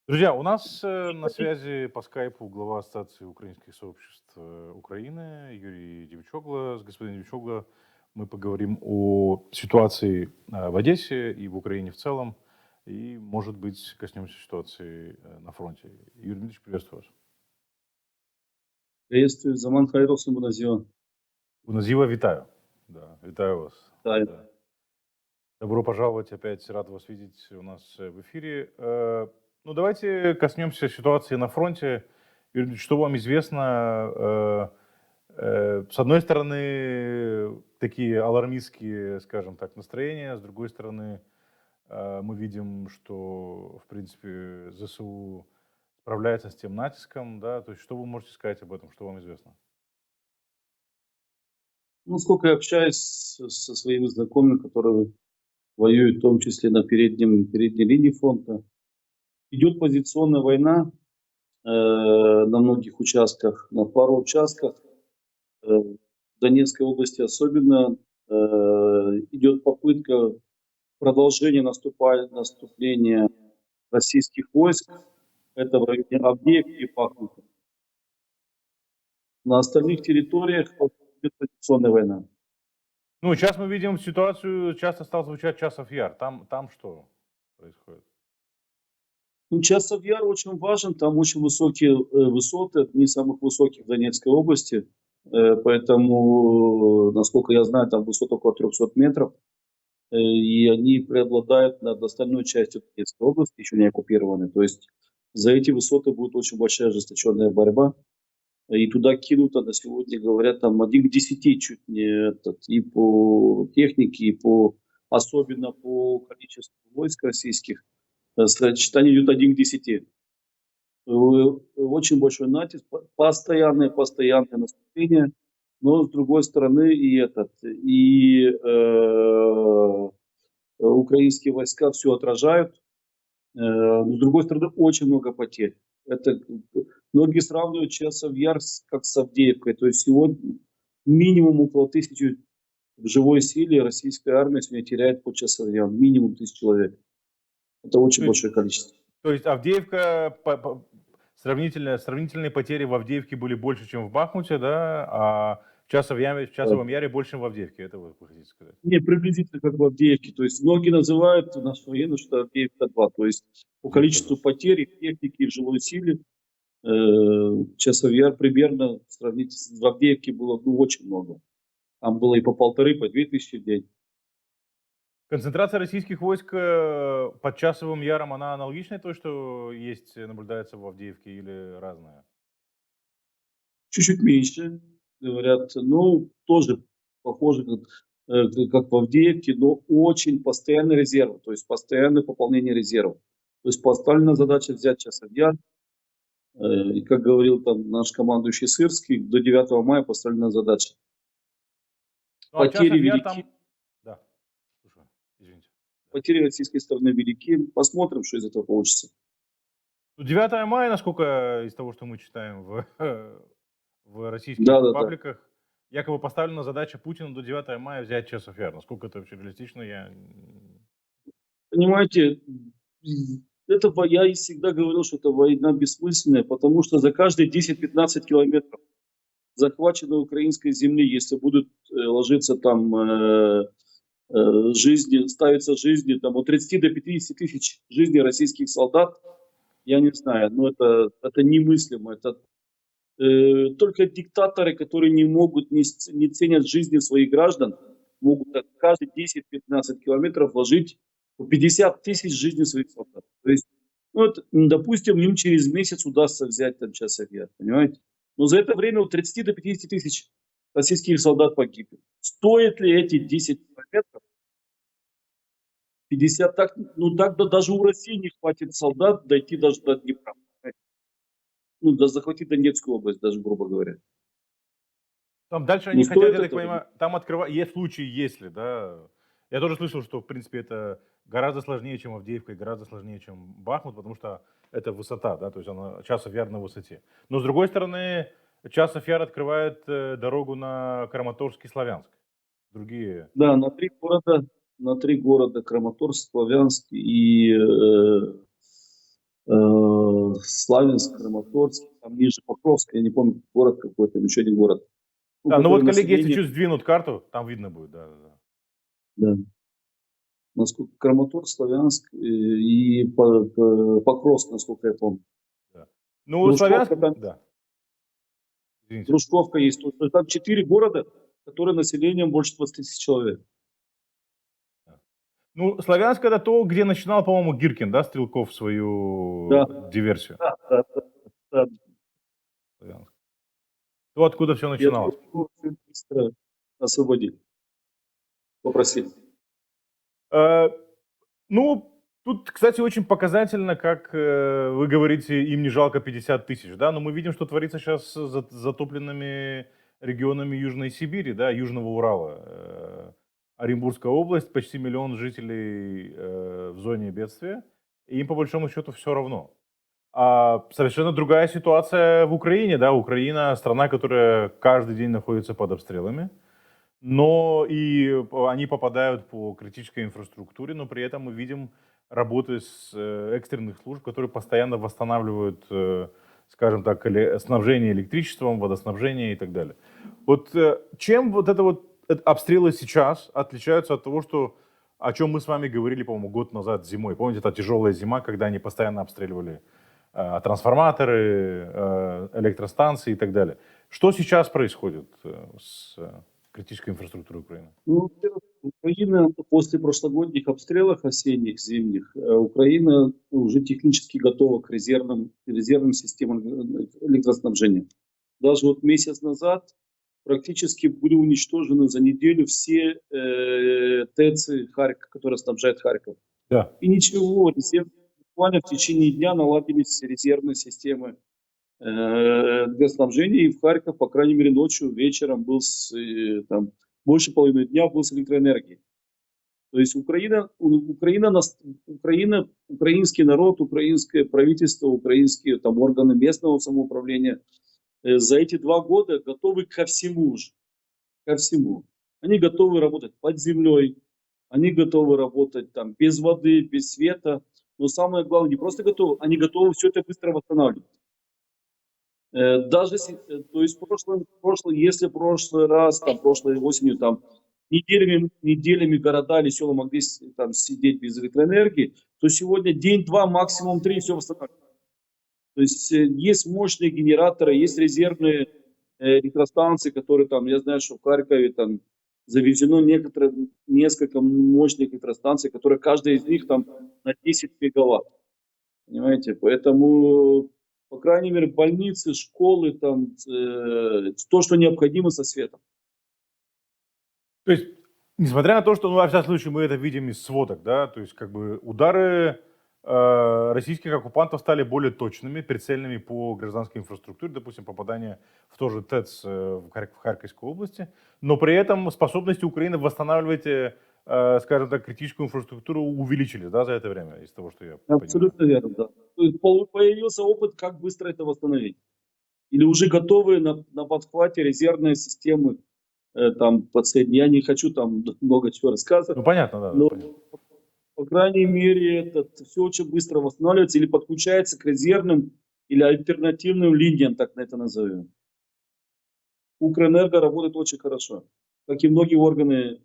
Друзья, у нас на связи по скайпу глава Ассоциации украинских сообществ Украины Юрий Девчогло. С господином Девчогло мы поговорим о ситуации в Одессе и в Украине в целом. И, может быть, коснемся ситуации на фронте. Юрий Дмитриевич, приветствую вас. Приветствую, Заман Хайров, Муназион. Уназила, витаю. Да, витаю вас. Да, Да. Добро пожаловать, опять рад вас видеть у нас в эфире. Ну, давайте коснемся ситуации на фронте. Юрий Ильич, что вам известно? С одной стороны, такие алармистские, скажем так, настроения, с другой стороны, мы видим, что, в принципе, ЗСУ справляется с тем натиском, да, то есть что вы можете сказать об этом, что вам известно? ну, сколько я общаюсь со своими знакомыми, которые воюют в том числе на передней линии фронта, идет позиционная война на многих участках, на пару участках, в Донецкой области особенно, идет попытка продолжения наступления российских войск, это в районе Авдеевки и Бахмута. На остальных территориях идет позиционная война. Ну, сейчас мы видим ситуацию, часто стал звучать часов яр. Там что происходит? Ну, Часов Яр очень важен, там очень высокие высоты, одни из самых высоких в Донецкой области, поэтому, насколько я знаю, там высота около 300 метров, и они преобладают над остальной частью Донецкой области, еще не оккупированной, то есть за эти высоты будет очень большая ожесточенная борьба, и туда кинуто на сегодня, говорят, там 1 к 10 чуть не этот, и по технике, и по, особенно по количеству войск российских, сочетание идет 1 к 10. Очень большой натиск, постоянное наступление, но с другой стороны украинские войска все отражают, но с другой стороны очень много потерь. Это многие сравнивают часов Яр как с Авдеевкой, то есть сегодня минимум около 1000 в живой силе российская армия сегодня теряет по часов Яр, минимум 1000 человек. Это очень То есть большое количество. То есть Авдеевка, сравнительные потери в Авдеевке были больше, чем в Бахмуте, да, а в Часовом Яре больше, чем в Авдеевке. Это вы хотите сказать? Не, приблизительно как в Авдеевке. То есть многие называют наши военные, что Авдеевка-2. То есть по Авдеевка, да. количеству потерь и в технике и в живой силе Часов Яр примерно сравнить в Авдеевке было очень много. Там было и по 1500, по 2000 в день. Концентрация российских войск под Часовым Яром, она аналогичная той, что есть, наблюдается в Авдеевке, или разная? Чуть-чуть меньше, говорят. Ну, тоже похоже, как в Авдеевке, но очень постоянный резерв. То есть постоянное пополнение резервов. То есть поставлена задача взять Часов Яр. И как говорил там наш командующий Сырский, до 9 мая поставлена задача. Ну, а Потери Часов Яр велики, там... Да, слушаю, извините. Да. потери российской стороны велики. Посмотрим, что из этого получится. Ну, 9 мая, насколько из того, что мы читаем в российских Да-да-да. пабликах, якобы поставлена задача Путина до 9 мая взять Часов Яр. Насколько это вообще реалистично, Понимаете, я и всегда говорил, что это война бессмысленная, потому что за каждые 10-15 километров захваченной украинской земли, если будут ложиться там жизни, ставиться жизни там, от 30 до 50 тысяч жизней российских солдат, я не знаю, но это немыслимо. Это только диктаторы, которые не могут, не ценят жизни своих граждан, могут каждые 10-15 километров вложить по 50 тысяч жизней своих солдат. То есть, ну, допустим, им через месяц удастся взять там Часов Яр, понимаете? Но за это время от 30 до 50 тысяч российских солдат погибнет. Стоит ли эти 10 километров? 50 так, ну так даже у России не хватит солдат дойти даже до Днепра. Ну, да захватить Донецкую область, даже грубо говоря. там дальше Ну, они хотят, стоит я так этого? понимаю, там открывать, есть случаи, если, да. Я тоже слышал, что, в принципе, это гораздо сложнее, чем Авдеевка, и гораздо сложнее, чем Бахмут, потому что это высота, да, то есть она Часов Яр на высоте. Но, с другой стороны, Часов Яр открывает дорогу на Краматорск и Славянск. Другие. Да, на три города Краматорск, Славянск и Славянск, Краматорск, там ниже Покровск, я не помню, город какой-то, еще один город. Да, ну Который вот, коллеги, если население, чуть сдвинут карту, там видно будет, да, да, да. да, насколько Краматорск, Славянск и Покровск, насколько я помню. Да. Ну, Славянск, Дружковка там, да, извините. Дружковка есть. То есть там 4 города, которые населением больше 20 тысяч человек. Да. Ну, Славянск это то, где начинал, по-моему, Гиркин, да, Стрелков свою Да, диверсию. да, да, да, да. Славянск. То, откуда все И начиналось. оттуда очень быстро освободили, попросили. Э, Ну, тут, кстати, очень показательно, как вы говорите, им не жалко 50 тысяч, да, но мы видим, что творится сейчас с затопленными регионами Южной Сибири, да, Южного Урала. Оренбургская область, почти миллион жителей в зоне бедствия, и им по большому счету все равно. А совершенно другая ситуация в Украине, да, Украина страна, которая каждый день находится под обстрелами, но и они попадают по критической инфраструктуре, но при этом мы видим работы с экстренных служб, которые постоянно восстанавливают, скажем так, снабжение электричеством, водоснабжение и так далее. Вот чем вот это вот обстрелы сейчас отличаются от того, что о чем мы с вами говорили, по-моему, год назад зимой. Помните, это тяжелая зима, когда они постоянно обстреливали трансформаторы, электростанции и так далее. Что сейчас происходит с критической инфраструктурой Украины? Ну, во-первых, Украина после прошлогодних обстрелов осенних, зимних, Украина уже технически готова к резервным системам электроснабжения. Даже вот месяц назад практически были уничтожены за неделю все ТЭЦы, которые снабжают Харьков. Да. И ничего, буквально в течение дня наладились резервные системы для снабжения, и в Харьков, по крайней мере, ночью, вечером был там, больше половины дня был с электроэнергией. То есть Украина, украинский народ, украинское правительство, украинские там, органы местного самоуправления за эти 2 года готовы ко всему уже. Ко всему. Они готовы работать под землей, они готовы работать там без воды, без света. Но самое главное, не просто готовы, они готовы все это быстро восстанавливать. Даже то есть если прошлый раз, там, прошлой осенью, там, неделями города или села могли там сидеть без электроэнергии, то сегодня день-два, максимум 3, все восстанавливается. То есть есть мощные генераторы, есть резервные электростанции, которые там, я знаю, что в Харькове там завезено несколько мощных электростанций, которые каждая из них там на 10 мегаватт. Понимаете? Поэтому, по крайней мере, больницы, школы, там, то, что необходимо со светом. То есть, несмотря на то, что, ну, во всяком случае, мы это видим из сводок, да, то есть, как бы, удары российских оккупантов стали более точными, прицельными по гражданской инфраструктуре, допустим, попадание в тот же ТЭЦ в Харьковской области, но при этом способности Украины восстанавливать, скажем так, критическую инфраструктуру увеличились, да, за это время, из того, что я понимаю. Абсолютно верно, да. То есть появился опыт, как быстро это восстановить. Или уже готовые на подхвате резервные системы там подсоединять. Я не хочу там много чего рассказывать, Ну, понятно, да, да, но понятно. по крайней мере это все очень быстро восстанавливается или подключается к резервным или альтернативным линиям, так на это назовем. Укрэнерго работает очень хорошо, как и многие органы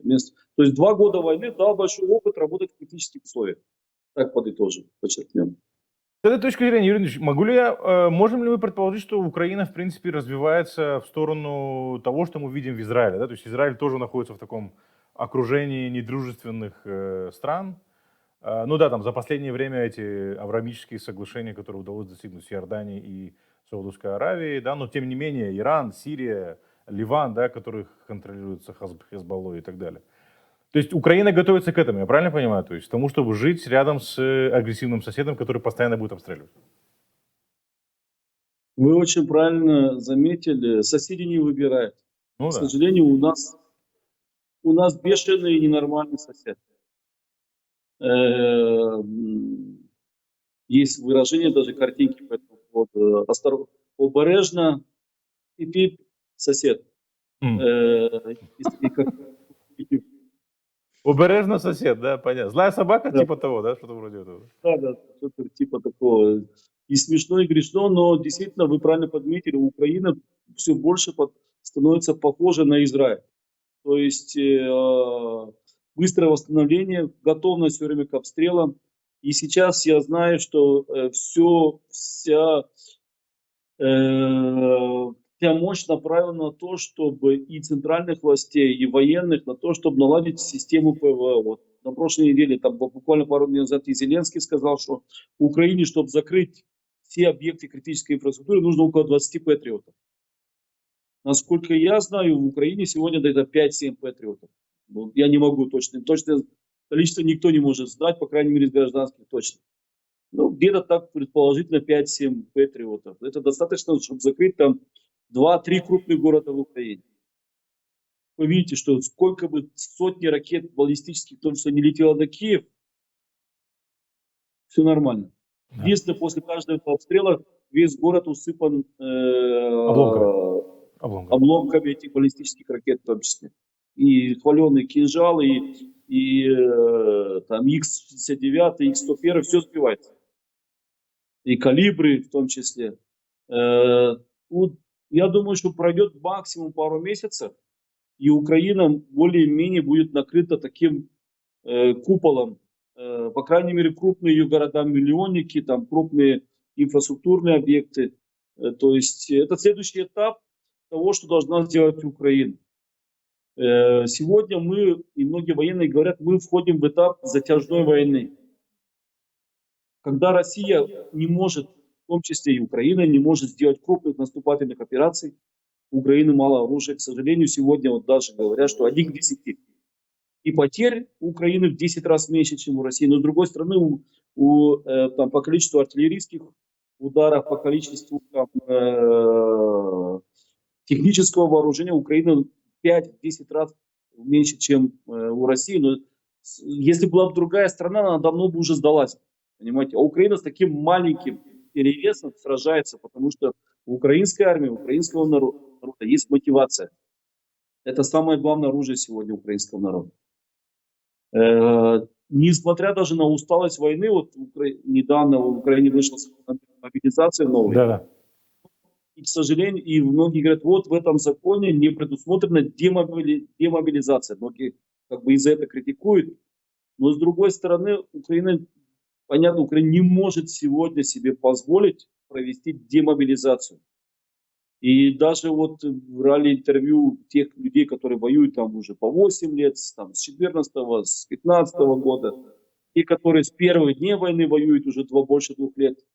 мест. То есть 2 года войны дал большой опыт работать в критических условиях. Так подытожим, подчеркнем. С этой точки зрения, Юрий Ильич, можем ли мы предположить, что Украина, в принципе, развивается в сторону того, что мы видим в Израиле? Да? То есть Израиль тоже находится в таком окружении недружественных стран. Ну да, там за последнее время эти авраамические соглашения, которые удалось достигнуть с Иорданией и Саудовской Аравией, да, но тем не менее Иран, Сирия, Ливан, да, которых контролируется Хезболлой и так далее. То есть Украина готовится к этому, я правильно понимаю? То есть к тому, чтобы жить рядом с агрессивным соседом, который постоянно будет обстреливать. Вы очень правильно заметили, соседи не выбирают. Ну К да. сожалению, у нас бешеный и ненормальный сосед. Есть выражение, даже картинки по этому поводу. Обережно и сосед. М. Если как- Обережно сосед, да, понятно. Злая собака, Да. типа того, да, что-то вроде этого. Да, что-то типа такого. И смешно, и грешно, но действительно, вы правильно подметили, Украина все больше становится похожа на Израиль. То есть быстрое восстановление, готовность все время к обстрелам. И сейчас я знаю, что вся мощь направлена на то, чтобы и центральных властей, и военных, на то, чтобы наладить систему ПВО. Вот на прошлой неделе, там буквально пару дней назад, и Зеленский сказал, что Украине, чтобы закрыть все объекты критической инфраструктуры, нужно около 20 патриотов. Насколько я знаю, в Украине сегодня где-то 5-7 патриотов. Ну, я не могу точное количество никто не может знать, по крайней мере, из гражданских точно. Ну, где-то так, предположительно, 5-7 патриотов. Это достаточно, чтобы закрыть там 2-3 крупных города в Украине. Вы видите, что сколько бы сотни ракет баллистических только что не летело до Киева, все нормально. Да. Единственное, после каждого обстрела весь город усыпан Обломками. обломками этих баллистических ракет в том числе. И хваленые кинжалы, и там Х-59, Х-101, все сбивается. И калибры в том числе. Я думаю, что пройдет максимум пару месяцев, и Украина более-менее будет накрыта таким куполом. По крайней мере, крупные ее города-миллионники, там крупные инфраструктурные объекты. То есть это следующий этап того, что должна сделать Украина. Сегодня мы, и многие военные говорят, мы входим в этап затяжной войны. Когда Россия не может, в том числе и Украина, не может сделать крупных наступательных операций, у Украины мало оружия. К сожалению, сегодня вот даже говорят, что 1 к 10. И потерь у Украины в 10 раз меньше, чем у России. Но с другой стороны, там, по количеству артиллерийских ударов, по количеству там, технического вооружения Украина 5-10 раз меньше, чем у России. Но если была бы другая страна, она давно бы уже сдалась. Понимаете? А Украина с таким маленьким перевесом сражается, потому что у украинской армии, у украинского народа есть мотивация. Это самое главное оружие сегодня украинского народа. Несмотря даже на усталость войны, вот недавно в Украине вышла мобилизация новая. Да. И, к сожалению, и многие говорят, вот в этом законе не предусмотрена демобилизация. Многие как бы из-за этого критикуют. Но с другой стороны, Украина не может сегодня себе позволить провести демобилизацию. И даже вот брали интервью тех людей, которые воюют там уже по 8 лет, там, с 14-го, с 15-го года, и которые с первых дней войны воюют уже больше 2 лет.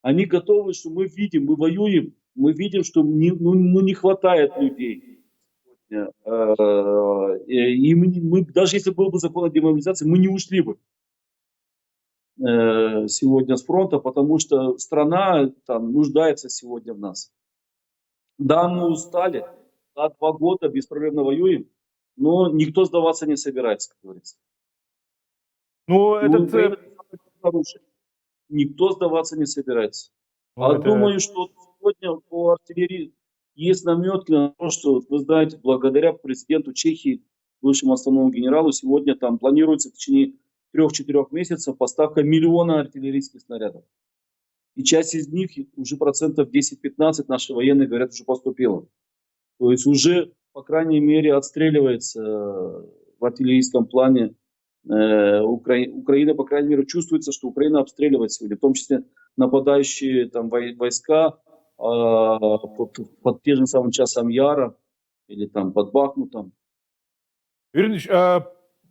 Они готовы, что мы видим, мы воюем, мы видим, что не хватает людей. И мы, даже если был бы закон о демобилизации, мы не ушли бы сегодня с фронта, потому что страна там нуждается сегодня в нас. Да, мы устали, да, 2 года беспроблемно воюем, но никто сдаваться не собирается, как говорится. Ну, Украина хорошая. Никто сдаваться не собирается. Думаю, что сегодня по артиллерии есть наметки на то, что, вы знаете, благодаря президенту Чехии, бывшему основному генералу, сегодня там планируется в течение 3-4 месяцев поставка 1 миллиона артиллерийских снарядов. И часть из них, уже процентов 10-15, наши военные говорят, уже поступила. То есть уже, по крайней мере, отстреливается в артиллерийском плане Украина, по крайней мере, чувствуется, что Украина обстреливает сегодня, в том числе нападающие там войска под тем же самым часом Яра или там под Бахмутом. Юрий Ильич,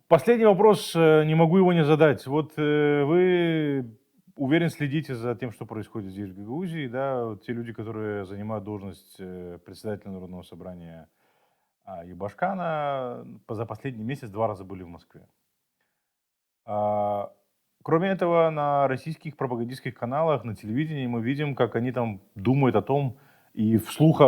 последний вопрос, не могу его не задать. Вот вы, уверен, следите за тем, что происходит здесь, в Гагаузии, да? Вот те люди, которые занимают должность председателя Народного собрания Ебашкана, за последний месяц 2 раза были в Москве. Кроме этого, на российских пропагандистских каналах, на телевидении мы видим, как они там думают о том и вслух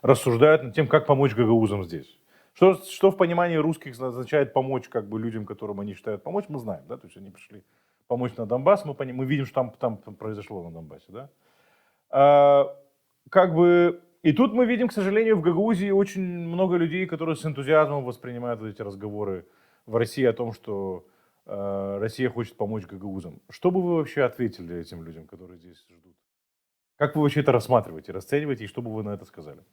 рассуждают над тем, как помочь гагаузам здесь. Что в понимании русских означает помочь как бы людям, которым они считают помочь, мы знаем, да, то есть они пришли помочь на Донбасс, мы видим, что там произошло на Донбассе, да. Как бы И тут мы видим, к сожалению, в Гагаузии очень много людей, которые с энтузиазмом воспринимают вот эти разговоры в России о том, что Россия хочет помочь гагаузам. Что бы вы вообще ответили этим людям, которые здесь ждут? Как вы вообще это рассматриваете, расцениваете, и что бы вы на это сказали?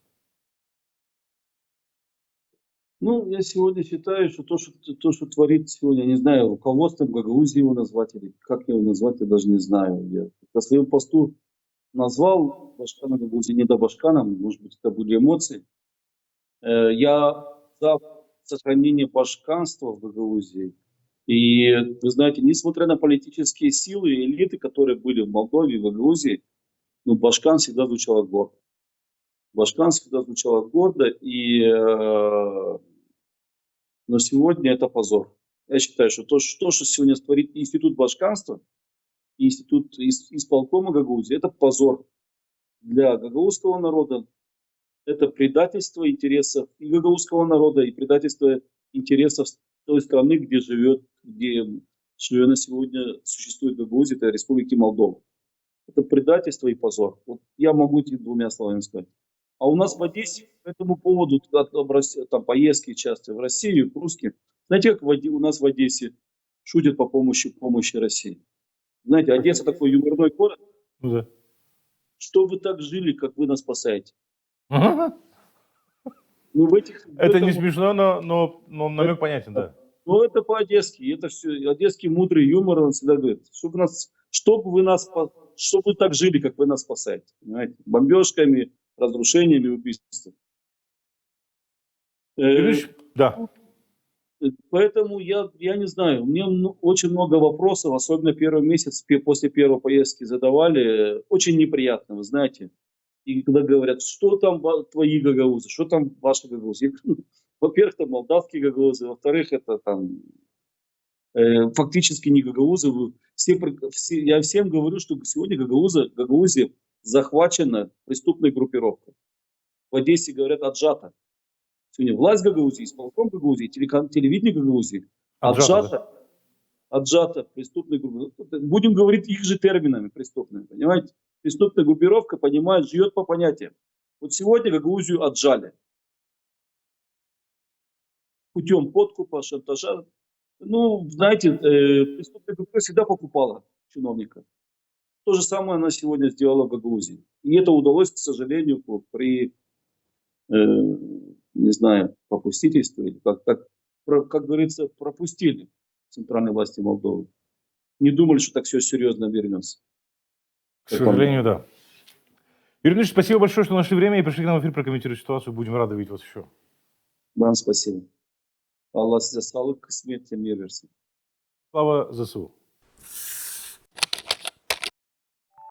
Ну, я сегодня считаю, что то, что творит сегодня, не знаю, руководством Гагаузии его назвать, или как его назвать, я даже не знаю. Я на своем посту назвал Башкана Гагаузии недобашканом, может быть, это были эмоции. Я за сохранение башканства в Гагаузии. И вы знаете, несмотря на политические силы и элиты, которые были в Молдове, в Гагаузии, ну, Башкан всегда звучало гордо. Башкан всегда звучало гордо, но сегодня это позор. Я считаю, что что сегодня творит Институт башканства, Институт исполкома Гагаузии, это позор для гагаузского народа, это предательство интересов и гагаузского народа, и предательство интересов той страны, где на сегодня существует Гагаузия, это Республики Молдова. Это предательство и позор. Вот я могу этими двумя словами сказать. А у нас в Одессе по этому поводу там поездки часто в Россию, в русские. Знаете, как у нас в Одессе шутят по помощи России? Знаете, Одесса такой юморной город. Ну да. Что вы так жили, как вы нас спасаете? Ага. Ну, в Это не этом- смешно, но намек понятен, да. Ну, это по-одесски. Это все одесский мудрый юмор, он всегда говорит, чтобы вы так жили, как вы нас спасаете. Понимаете? Бомбежками, разрушениями, убийствами. Юрьевич, да. Поэтому я не знаю, мне очень много вопросов, особенно первый месяц после первой поездки задавали, очень неприятно, вы знаете. И когда говорят, что там твои гагаузы, что там ваши гагаузы. Я говорю, во-первых, это молдавские гагаузы, во-вторых, это там фактически не гагаузы. Я всем говорю, что сегодня Гагаузия захвачена преступной группировкой. В Одессе говорят отжата. Сегодня власть Гагаузии, исполком Гагаузии, телевидение Гагаузии отжата преступной группировкой. Будем говорить их же терминами преступными, понимаете? Преступная группировка, понимает, живет по понятиям. Вот сегодня Гагаузию отжали. Путем подкупа, шантажа. Ну, знаете, преступная группировка всегда покупала чиновника. То же самое она сегодня сделала в Гагаузии. И это удалось, к сожалению, при не знаю, попустительству, или как говорится, пропустили центральной власти Молдовы. Не думали, что так все серьезно вернется. К сожалению, да. Юрий Ильич, спасибо большое, что нашли время и пришли к нам в эфир прокомментировать ситуацию. Будем рады видеть вас еще. Вам спасибо. Аллах size sağlık, kısmet, mir versin. Слава ЗСУ.